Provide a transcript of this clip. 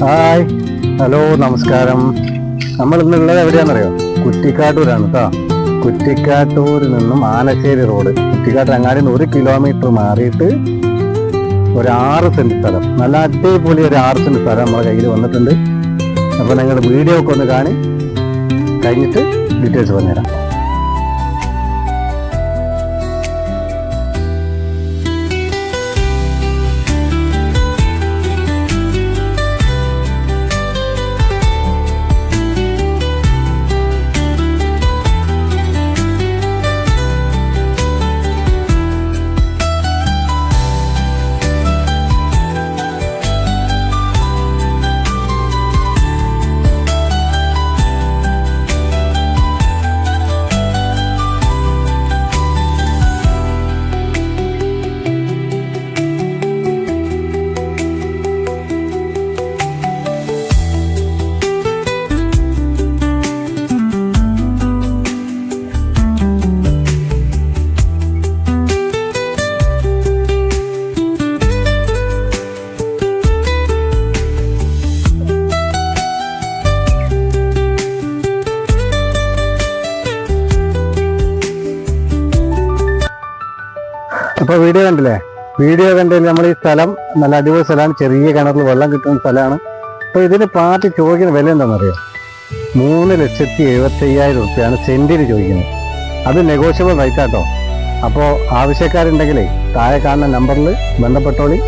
Hi, hello, നമസ്കാരം. നമ്മൾ ഇന്നുള്ളത് എവിടെയാണെന്നറിയോ? കുറ്റിക്കാട്ടൂരാണ് കേട്ടോ. കുറ്റിക്കാട്ടൂരിൽ നിന്നും ആനശ്ശേരി റോഡ്, കുറ്റിക്കാട്ടൂർ അങ്ങാടിയിൽ നിന്ന് 1 കിലോമീറ്റർ മാറിയിട്ട് ഒരു 6 സെന്റ് സ്ഥലം, നല്ല അടിപൊളി ഒരു 6 സെന്റ് സ്ഥലം നമ്മുടെ കയ്യിൽ വന്നിട്ടുണ്ട്. അപ്പോൾ നിങ്ങൾ വീഡിയോ ഒക്കെ ഒന്ന് കാണി കഴിഞ്ഞിട്ട് ഡീറ്റെയിൽസ് പറഞ്ഞുതരാം. അപ്പോൾ വീഡിയോ കണ്ടില്ലേ? വീഡിയോ കണ്ടതിൽ നമ്മൾ ഈ സ്ഥലം നല്ല അടിപൊളി സ്ഥലമാണ്. ചെറിയ കിണറിൽ വെള്ളം കിട്ടുന്ന സ്ഥലമാണ്. അപ്പോൾ ഇതിന് പാർട്ടി ചോദിക്കുന്ന വില എന്താണെന്നറിയോ? 3,75,000 റുപ്യാണ് സെന്റിന് ചോദിക്കുന്നത്. അത് നെഗോഷ്യബിൾ റേറ്റ് ആട്ടോ. അപ്പോൾ ആവശ്യക്കാരുണ്ടെങ്കിലേ താഴെ കാണുന്ന നമ്പറിൽ ബന്ധപ്പെട്ടോളി.